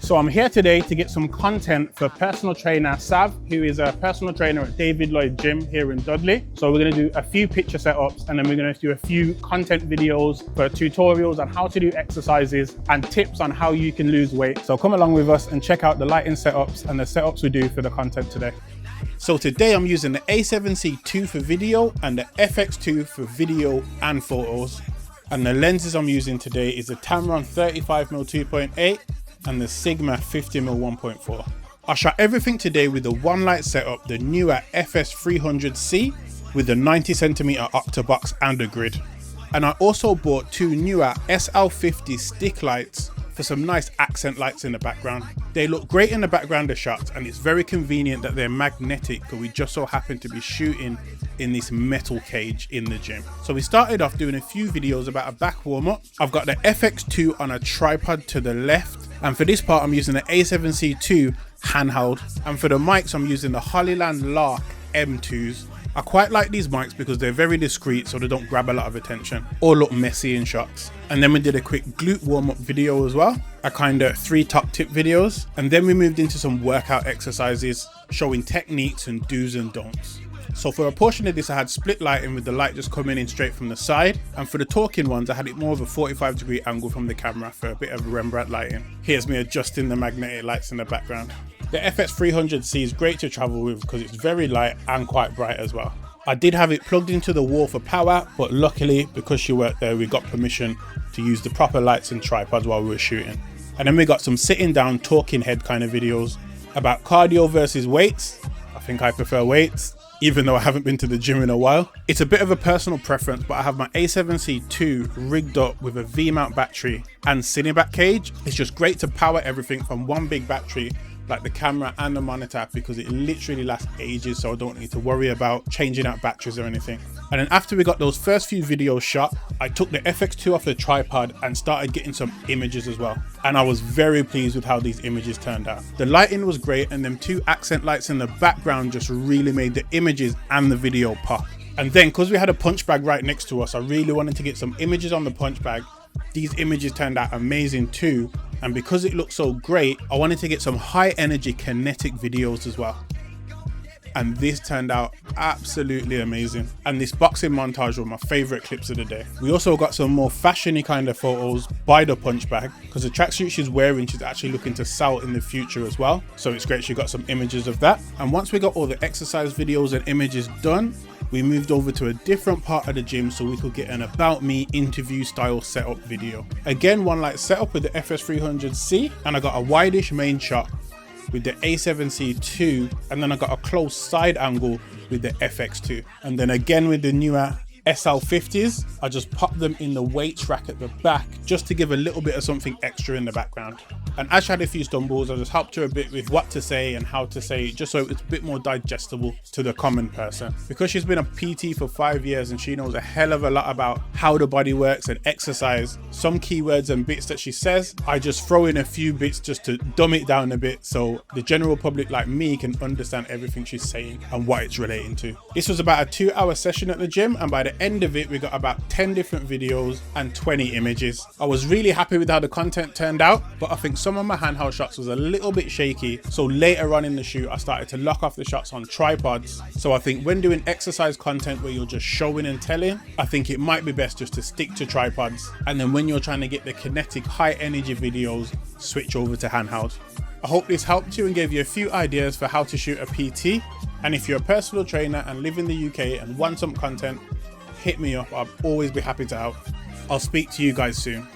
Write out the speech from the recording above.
So I'm here today to get some content for personal trainer Sav, who is a personal trainer at David Llyold Gym here in Dudley. So we're going to do a few picture setups, and then we're going to do a few content videos for tutorials on how to do exercises and tips on how you can lose weight. So come along with us and check out the lighting setups and the setups we do for the content today. So today I'm using the A7C II for video and the FX2 for video and photos. And the lenses I'm using today is the Tamron 35mm 2.8 and the Sigma 50mm 1.4. I shot everything today with the one light setup, the Neewer FS300c with the 90cm octabox and a grid. And I also bought two Neewer SL50 stick lights for some nice accent lights in the background. They look great in the background of shots, and it's very convenient that they're magnetic because we just so happen to be shooting in this metal cage in the gym. So we started off doing a few videos about a back warm up. I've got the FX2 on a tripod to the left, and for this part I'm using the A7C II handheld, and for the mics I'm using the Hollyland Lark M2s. I quite like these mics because they're very discreet, so they don't grab a lot of attention or look messy in shots. And then we did a quick glute warm-up video as well, a kind of 3 top tip videos. And then we moved into some workout exercises showing techniques and do's and don'ts. So for a portion of this I had split lighting with the light just coming in straight from the side, and for the talking ones I had it more of a 45-degree angle from the camera for a bit of Rembrandt lighting. Here's me adjusting the magnetic lights in the background. The FX300c is great to travel with because it's very light and quite bright as well. I did have it plugged into the wall for power, but luckily because she worked there we got permission to use the proper lights and tripods while we were shooting. And then we got some sitting down talking head kind of videos about cardio versus weights. I think I prefer weights, even though I haven't been to the gym in a while. It's a bit of a personal preference, but I have my A7C II rigged up with a V-mount battery and Cineback cage. It's just great to power everything from one big battery, like the camera and the monitor, because it literally lasts ages, so I don't need to worry about changing out batteries or anything. And then after we got those first few videos shot, I took the FX2 off the tripod and started getting some images as well. And I was very pleased with how these images turned out. The lighting was great, and them 2 accent lights in the background just really made the images and the video pop. And then because we had a punch bag right next to us, I really wanted to get some images on the punch bag. These images turned out amazing too, and because it looked so great, I wanted to get some high energy kinetic videos as well. And this turned out absolutely amazing. And this boxing montage were my favorite clips of the day. We also got some more fashiony kind of photos by the punch bag, because the tracksuit she's wearing, she's actually looking to sell in the future as well. So it's great she got some images of that. And once we got all the exercise videos and images done, we moved over to a different part of the gym so we could get an about me interview style setup video. Again, one light setup with the FS300c, and I got a wide-ish main shot with the A7C II, and then I got a close side angle with the FX2. And then again with the newer SL50s, I just popped them in the weights rack at the back just to give a little bit of something extra in the background. And as she had a few stumbles, I just helped her a bit with what to say and how to say it, just so it's a bit more digestible to the common person. Because she's been a PT for 5 years and she knows a hell of a lot about how the body works and exercise, some keywords and bits that she says, I just throw in a few bits just to dumb it down a bit so the general public like me can understand everything she's saying and what it's relating to. This was about a 2-hour session at the gym, and by the end of it we got about 10 different videos and 20 images. I was really happy with how the content turned out, but I think some of my handheld shots was a little bit shaky, so later on in the shoot I started to lock off the shots on tripods. So I think when doing exercise content where you're just showing and telling, I think it might be best just to stick to tripods, and then when you're trying to get the kinetic high energy videos, switch over to handheld. I hope this helped you and gave you a few ideas for how to shoot a PT, and if you're a personal trainer and live in the UK and want some content, hit me up. I'll always be happy to help. I'll speak to you guys soon.